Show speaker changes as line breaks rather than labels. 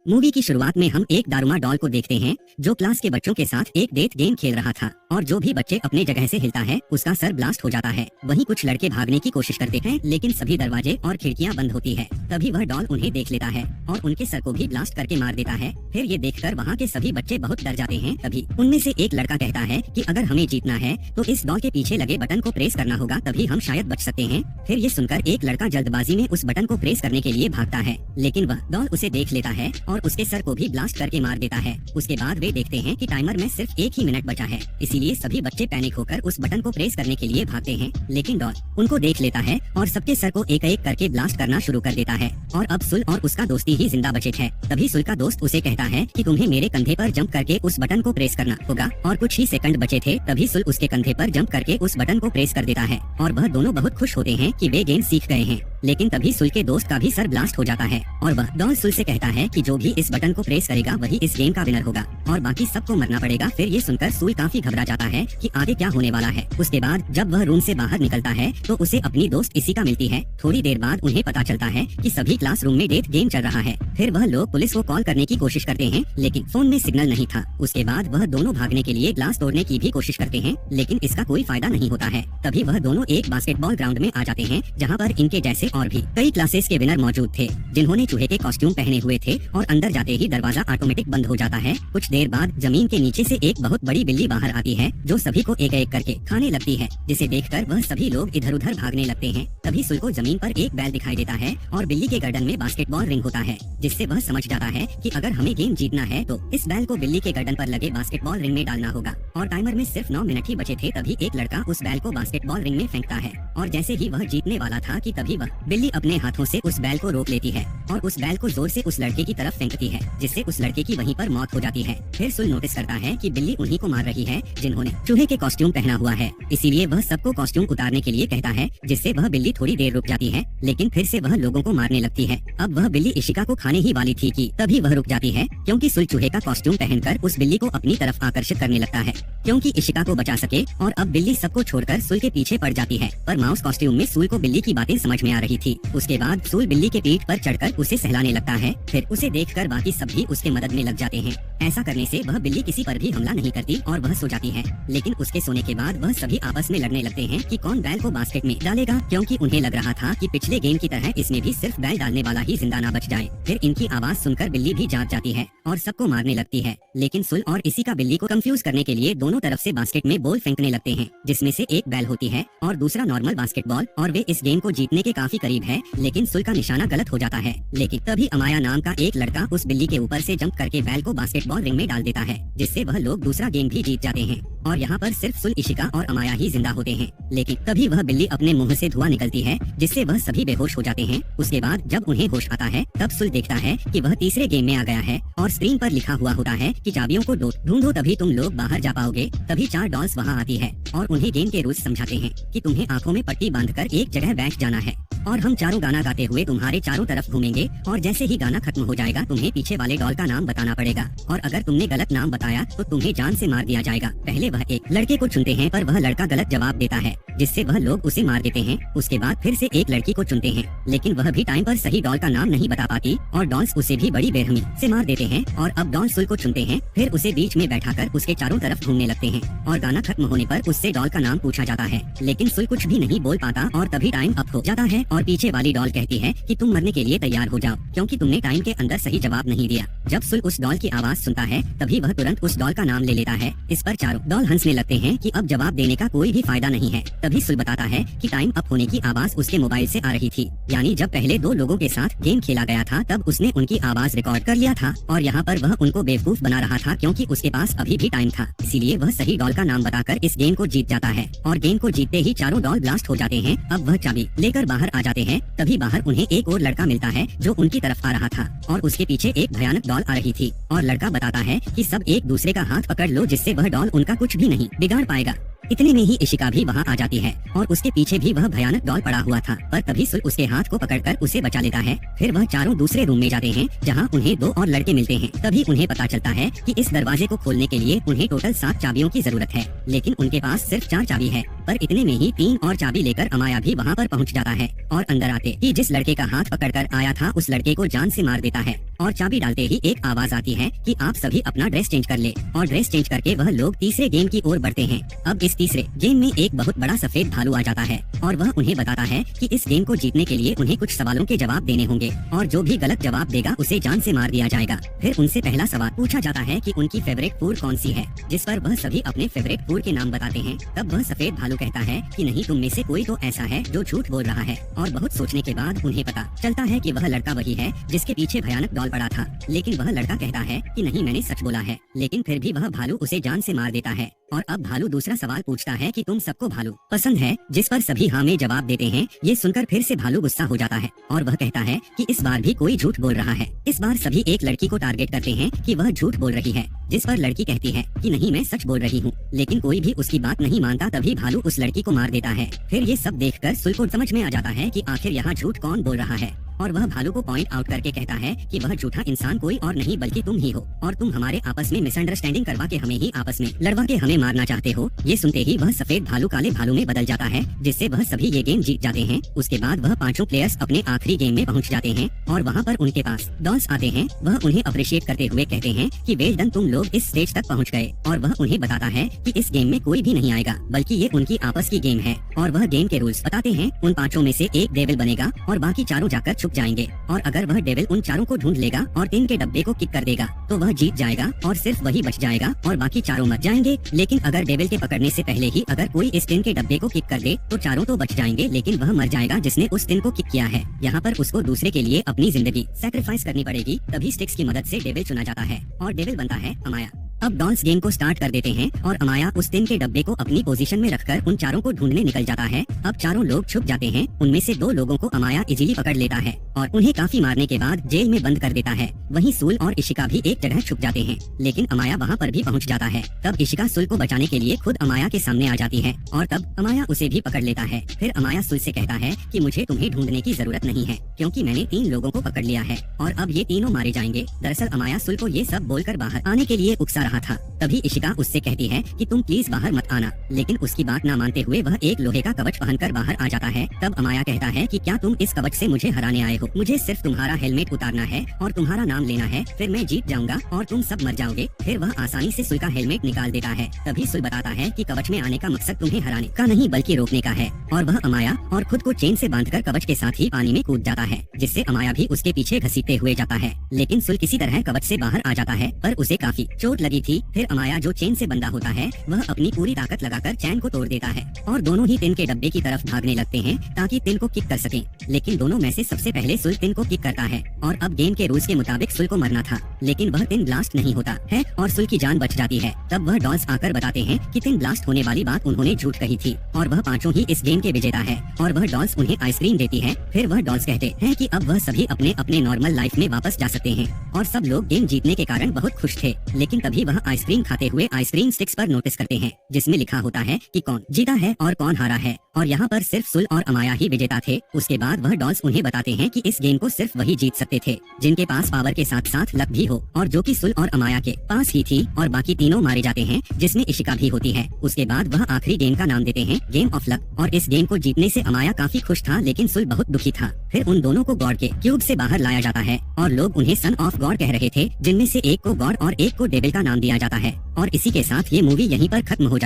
Movie की शुरुआत में हम एक दारुमा डॉल को देखते हैं जो क्लास के बच्चों के साथ एक डेथ गेम खेल रहा था और जो भी बच्चे अपने जगह से हिलता है उसका सर ब्लास्ट हो जाता है। वहीं कुछ लड़के भागने की कोशिश करते हैं लेकिन सभी दरवाजे और खिड़कियां बंद होती है। तभी वह डॉल उन्हें देख लेता है और उनके सर को भी ब्लास्ट करके मार देता है। फिर ये देखकर वहाँ के सभी बच्चे बहुत डर जाते हैं। तभी उनमें से एक लड़का कहता है कि अगर हमें जीतना है तो इस डॉल के पीछे लगे बटन को प्रेस करना होगा, तभी हम शायद बच सकते हैं। फिर ये सुनकर एक लड़का जल्दबाजी में उस बटन को प्रेस करने के लिए भागता है लेकिन वह डॉल उसे देख लेता है और उसके सर को भी ब्लास्ट करके मार देता है। उसके बाद वे देखते हैं कि टाइमर में सिर्फ 1 ही मिनट बचा है, इसीलिए सभी बच्चे पैनिक होकर उस बटन को प्रेस करने के लिए भागते हैं। लेकिन डॉल उनको देख लेता है और सबके सर को एक एक करके ब्लास्ट करना शुरू कर देता है और अब सुल और उसका दोस्ती ही जिंदा बचे है। तभी सुल का दोस्त उसे कहता है कि तुम्हें मेरे कंधे पर जंप करके उस बटन को प्रेस करना होगा और कुछ ही सेकंड बचे थे। तभी सुल उसके कंधे पर जंप करके उस बटन को प्रेस कर देता है और वह दोनों बहुत खुश होते हैं कि वे गेम सीख गए हैं। लेकिन तभी सुल के दोस्त का भी सर ब्लास्ट हो जाता है और वह डॉल सुल से कहता है कि जो भी इस बटन को प्रेस करेगा वही इस गेम का विनर होगा और बाकी सबको मरना पड़ेगा। फिर ये सुनकर सुल काफी घबरा जाता है कि आगे क्या होने वाला है। उसके बाद जब वह रूम से बाहर निकलता है तो उसे अपनी दोस्त इशिका मिलती है। थोड़ी देर बाद उन्हें पता चलता है कि सभी क्लासरूम में डेथ गेम चल रहा है। फिर वह लोग पुलिस को कॉल करने की कोशिश करते हैं लेकिन फोन में सिग्नल नहीं था। उसके बाद वह दोनों भागने के लिए ग्लास तोड़ने की भी कोशिश करते हैं लेकिन इसका कोई फायदा नहीं होता है। तभी वह दोनों एक बास्केटबॉल ग्राउंड में आ जाते हैं जहाँ पर इनके जैसे और भी कई क्लासेस के विनर मौजूद थे जिन्होंने चूहे के कॉस्ट्यूम पहने हुए थे और अंदर जाते ही दरवाजा ऑटोमेटिक बंद हो जाता है। कुछ देर बाद जमीन के नीचे से एक बहुत बड़ी बिल्ली बाहर आती है जो सभी को एक एक करके खाने लगती है, जिसे देखकर वह सभी लोग इधर उधर भागने लगते हैं। तभी सुल को जमीन पर एक बैल दिखाई देता है और बिल्ली के गर्दन में बास्केटबॉल रिंग होता है, जिससे वह समझ जाता है कि अगर हमें गेम जीतना है तो इस बैल को बिल्ली के गर्दन पर लगे बास्केटबॉल रिंग में डालना होगा। और टाइमर में सिर्फ 9 मिनट ही बचे थे। तभी एक लड़का उस बैल को बास्केटबॉल रिंग में फेंकता है और जैसे ही वह जीतने वाला था कि तभी वह बिल्ली अपने हाथों से उस बैल को रोक लेती है और उस बैल को जोर से उस लड़के की तरफ फेंकती है, जिससे उस लड़के की वहीं पर मौत हो जाती है। फिर सुल नोटिस करता है कि बिल्ली उन्हीं को मार रही है जिन्होंने चूहे के कॉस्ट्यूम पहना हुआ है, इसीलिए वह सबको कॉस्ट्यूम उतारने के लिए कहता है, जिससे वह बिल्ली थोड़ी देर रुक जाती है लेकिन फिर से वह लोगों को मारने लगती है। अब वह बिल्ली इशिका को खाने ही वाली थी कि तभी वह रुक जाती है क्योंकि सुल चूहे का कॉस्ट्यूम पहनकर उस बिल्ली को अपनी तरफ आकर्षित करने लगता है क्योंकि इशिका को बचा सके। और अब बिल्ली सबको छोड़कर सुल के पीछे पड़ जाती है, पर माउस कॉस्ट्यूम में सुल को बिल्ली की बातें समझ में आ रही थी। उसके बाद सुल बिल्ली के पीठ पर चढ़कर उसे सहलाने लगता है। फिर उसे देखकर बाकी सब भी उसके मदद में लग जाते हैं। ऐसा करने से वह बिल्ली किसी पर भी हमला नहीं करती और वह सो जाती है। लेकिन उसके सोने के बाद वह सभी आपस में लड़ने लगते हैं कि कौन बैल को बास्केट में डालेगा, क्योंकि उन्हें लग रहा था कि पिछले गेम की तरह इसमें भी सिर्फ बैल डालने वाला ही जिंदा ना बच जाए। फिर इनकी आवाज सुनकर बिल्ली भी जाग जाती है और सबको मारने लगती है। लेकिन सुल और इशिका बिल्ली को कंफ्यूज करने के लिए दोनों तरफ से बास्केट में बॉल फेंकने लगते हैं, जिसमें से एक बैल होती है और दूसरा नॉर्मल बास्केटबॉल, और वे इस गेम को जीतने के काफी करीब है। लेकिन सुल का निशाना गलत हो जाता है। लेकिन तभी अमाया नाम का एक लड़का उस बिल्ली के ऊपर से जंप करके बैल को बास्केटबॉल रिंग में डाल देता है, जिससे वह लोग दूसरा गेम भी जीत जाते हैं और यहाँ पर सिर्फ सुल, इशिका और अमाया ही जिंदा होते हैं। लेकिन तभी वह बिल्ली अपने मुंह से धुआं निकलती है, जिससे वह सभी बेहोश हो जाते हैं। उसके बाद जब उन्हें होश आता है तब सुल देखता है कि वह तीसरे गेम में आ गया है और स्क्रीन पर लिखा हुआ होता है कि चाबियों को ढूंढो तभी तुम लोग बाहर जा पाओगे। तभी 4 डॉल्स वहाँ आती है और उन्हें गेम के रूल्स समझाते हैं कि तुम्हें आंखों में पट्टी बांधकर एक जगह बैठ जाना है और हम चारों गाना गाते हुए तुम्हारे चारों तरफ घूमेंगे और जैसे ही गाना खत्म हो जाएगा तुम्हें पीछे वाले डॉल का नाम बताना पड़ेगा और अगर तुमने गलत नाम बताया तो तुम्हें जान से मार दिया जाएगा। पहले वह एक लड़के को चुनते हैं पर वह लड़का गलत जवाब देता है, जिससे वह लोग उसे मार देते हैं। उसके बाद फिर से एक लड़की को चुनते हैं लेकिन वह भी टाइम पर सही डॉल का नाम नहीं बता पाती और डॉल्स उसे भी बड़ी बेरहमी से मार देते हैं। और अब डॉल सुल को चुनते हैं, फिर उसे बीच में बैठाकर उसके चारों तरफ घूमने लगते हैं और गाना खत्म होने पर उससे डॉल का नाम पूछा जाता है लेकिन सुल कुछ भी नहीं बोल पाता और तभी टाइम अप हो जाता है और पीछे वाली डॉल कहती है कि तुम मरने के लिए तैयार हो जाओ क्योंकि तुमने टाइम के अंदर सही जवाब नहीं दिया। जब सुल उस डॉल की आवाज सुनता है तभी वह तुरंत उस डॉल का नाम ले लेता है। इस पर चारों डॉल हंसने लगते हैं कि अब जवाब देने का कोई भी फायदा नहीं है। तभी सुल बताता है कि टाइम अप होने की आवाज उसके मोबाइल से आ रही थी, यानी जब पहले 2 लोगों के साथ गेम खेला गया था तब उसने उनकी आवाज रिकॉर्ड कर लिया था और यहाँ पर वह उनको बेवकूफ बना रहा था क्योंकि उसके पास अभी भी टाइम था। इसीलिए वह सही डॉल का नाम बताकर इस गेम को जीत जाता है और गेम को जीतते ही चारों डॉल ब्लास्ट हो जाते हैं। अब वह चाबी लेकर बाहर आ जाते हैं। तभी बाहर उन्हें एक और लड़का मिलता है जो उनकी तरफ आ रहा था और उसके पीछे एक भयानक डॉल आ रही थी और लड़का बताता है कि सब एक दूसरे का हाथ पकड़ लो, जिससे वह डॉल उनका कुछ भी नहीं बिगाड़ पाएगा। इतने में ही इशिका भी वहाँ आ जाती है और उसके पीछे भी वह भयानक डॉल पड़ा हुआ था, पर तभी सुल उसके हाथ को पकड़कर उसे बचा लेता है। फिर वह चारों दूसरे रूम में जाते हैं जहाँ उन्हें 2 और लड़के मिलते हैं। तभी उन्हें पता चलता है कि इस दरवाजे को खोलने के लिए उन्हें टोटल 7 चाबियों की जरूरत है, लेकिन उनके पास सिर्फ 4 चाबी है। पर इतने में ही पिन और चाबी लेकर अमाया भी वहाँ पर पहुँच जाता है और अंदर आते ही जिस लड़के का हाथ पकड़कर आया था उस लड़के को जान से मार देता है और चाबी डालते ही एक आवाज आती है कि आप सभी अपना ड्रेस चेंज कर ले और ड्रेस चेंज करके वह लोग तीसरे गेम की ओर बढ़ते हैं। अब इस तीसरे गेम में एक बहुत बड़ा सफेद भालू आ जाता है और वह उन्हें बताता है कि इस गेम को जीतने के लिए उन्हें कुछ सवालों के जवाब देने होंगे और जो भी गलत जवाब देगा उसे जान से मार दिया जाएगा। फिर उनसे पहला सवाल पूछा जाता है कि उनकी फेवरेट फूड कौन सी है, जिस पर वह सभी अपने फेवरेट फूड के नाम बताते हैं। तब वह सफेद भालू कहता है कि नहीं, तुम में से कोई तो ऐसा है जो झूठ बोल रहा है। और बहुत सोचने के बाद उन्हें पता चलता है कि वह लड़का वही है जिसके पीछे भयानक डॉल पड़ा था, लेकिन वह लड़का कहता है कि नहीं, मैंने सच बोला है। लेकिन फिर भी वह भालू उसे जान से मार देता है। और अब भालू दूसरा सवाल पूछता है कि तुम सबको भालू पसंद है, जिस पर सभी हाँ में जवाब देते हैं। ये सुनकर फिर से भालू गुस्सा हो जाता है और वह कहता है कि इस बार भी कोई झूठ बोल रहा है। इस बार सभी एक लड़की को टारगेट करते हैं कि वह झूठ बोल रही है, जिस पर लड़की कहती है कि नहीं, मैं सच बोल रही हूँ। लेकिन कोई भी उसकी बात नहीं मानता। तभी भालू उस लड़की को मार देता है। फिर ये सब देखकर सुल को समझ में आ जाता है कि आखिर यहाँ झूठ कौन बोल रहा है और वह भालू को पॉइंट आउट करके कहता है कि वह झूठा इंसान कोई और नहीं बल्कि तुम ही हो और तुम हमारे आपस में मिसअंडरस्टैंडिंग करवा के हमें ही आपस में लड़वा के हमें मारना चाहते हो। ये सुनते ही वह सफेद भालू काले भालू में बदल जाता है, जिससे वह सभी ये गेम जीत जाते हैं। उसके बाद वह पांचों प्लेयर्स अपने आखिरी गेम में पहुंच जाते हैं और वहाँ पर उनके पास डॉल्स आते हैं। वह उन्हें अप्रिशिएट करते हुए कहते हैं कि वेल डन, तुम लोग इस स्टेज तक पहुँच गए। और वह उन्हें बताता है कि इस गेम में कोई भी नहीं आएगा, बल्कि ये उनकी आपस की गेम है। और वह गेम के रूल्स बताते हैं। उन पांचों में से एक डेविल बनेगा और बाकी चारों जाकर छुप जाएंगे और अगर वह डेविल उन चारों को ढूंढ लेगा और टिन के डब्बे को किक कर देगा तो वह जीत जाएगा और सिर्फ वही बच जाएगा और बाकी चारों मर जाएंगे। लेकिन अगर डेविल के पकड़ने से पहले ही अगर कोई इस टिन के डब्बे को किक कर दे तो चारों तो बच जाएंगे, लेकिन वह मर जाएगा जिसने उस टिन को किक किया है। यहाँ पर उसको दूसरे के लिए अपनी जिंदगी सैक्रिफाइस करनी पड़ेगी। तभी स्टिक्स की मदद से डेविल चुना जाता है और डेविल बनता है अमाया। अब डॉल्स गेम को स्टार्ट कर देते हैं और अमाया उस टिन के डब्बे को अपनी पोजीशन में रखकर उन चारों को ढूंढने निकल जाता है। अब चारों लोग छुप जाते हैं। उनमें से दो लोगों को अमाया इजीली पकड़ लेता है और उन्हें काफी मारने के बाद जेल में बंद कर देता है। वहीं सुल और इशिका भी एक जगह छुप जाते हैं, लेकिन अमाया वहाँ पर भी पहुँच जाता है। तब इशिका सुल को बचाने के लिए खुद अमाया के सामने आ जाती है और तब अमाया उसे भी पकड़ लेता है। फिर अमाया सुल से कहता है कि मुझे तुम्हें ढूंढने की जरूरत नहीं है, क्योंकि मैंने 3 लोगों को पकड़ लिया है और अब ये तीनों मारे जाएंगे। दरअसल अमाया सुल को ये सब बोलकर बाहर आने के लिए उकसा रहा था। तभी इशिका उससे कहती है कि तुम प्लीज बाहर मत आना, लेकिन उसकी बात न मानते हुए वह एक लोहे का कवच पहनकर बाहर आ जाता है। तब अमाया कहता है कि क्या तुम इस कवच से मुझे हराने आए हो? मुझे सिर्फ तुम्हारा हेलमेट उतारना है और तुम्हारा नाम लेना है, फिर मैं जीत जाऊंगा और तुम सब मर जाओगे। फिर वह आसानी से सुल का हेलमेट निकाल देता है। तभी सुल बताता है कि कवच में आने का मकसद तुम्हें हराने का नहीं बल्कि रोकने का है और वह अमाया और खुद को चेन से बांधकर कवच के साथ ही पानी में कूद जाता है, जिससे अमाया भी उसके पीछे घसीटते हुए जाता है। लेकिन सुल किसी तरह कवच से बाहर आ जाता है, पर उसे काफी चोट लगी थी। फिर अमाया जो चेन से बंधा होता है वह अपनी पूरी ताकत लगाकर चैन को तोड़ देता है और दोनों ही टिन के डब्बे की तरफ भागने लगते हैं ताकि टिन को किक कर सकें। लेकिन दोनों में से सबसे पहले सुल टिन को किक करता है और अब गेम के रूल्स के मुताबिक सुल को मरना था, लेकिन वह टिन ब्लास्ट नहीं होता है और सुल की जान बच जाती है। तब वह डॉल्स आकर बताते हैं कि टिन ब्लास्ट होने वाली बात उन्होंने झूठ कही थी और वह पांचों ही इस गेम के विजेता है और वह डॉल्स उन्हें आइसक्रीम देती है। फिर वह डॉल्स कहते हैं कि अब वह सभी अपने अपने नॉर्मल लाइफ में वापस जा सकते हैं और सब लोग गेम जीतने के कारण बहुत खुश थे। लेकिन तभी वह आइसक्रीम खाते हुए आइसक्रीम स्टिक्स पर नोटिस करते हैं, जिसमें लिखा होता है कि कौन जीता है और कौन हारा है और यहाँ पर सिर्फ सुल और अमाया ही विजेता थे। उसके बाद वह डॉल्स उन्हें बताते हैं कि इस गेम को सिर्फ वही जीत सकते थे जिनके पास पावर के साथ साथ लक भी हो, और जो कि सुल और अमाया के पास ही थी और बाकी तीनों मारे जाते हैं, जिसमें इशिका भी होती है। उसके बाद वह आखिरी गेम का नाम देते हैं गेम ऑफ लक और इस गेम को जीतने से अमाया काफी खुश था, लेकिन सुल बहुत दुखी था। फिर उन दोनों को गॉड के क्यूब से बाहर लाया जाता है और लोग उन्हें सन ऑफ गॉड कह रहे थे, जिनमें से एक को गॉड और एक को डेविल का नाम दिया जाता है। और इसी के साथ ये मूवी यहीं पर खत्म हो जाती है।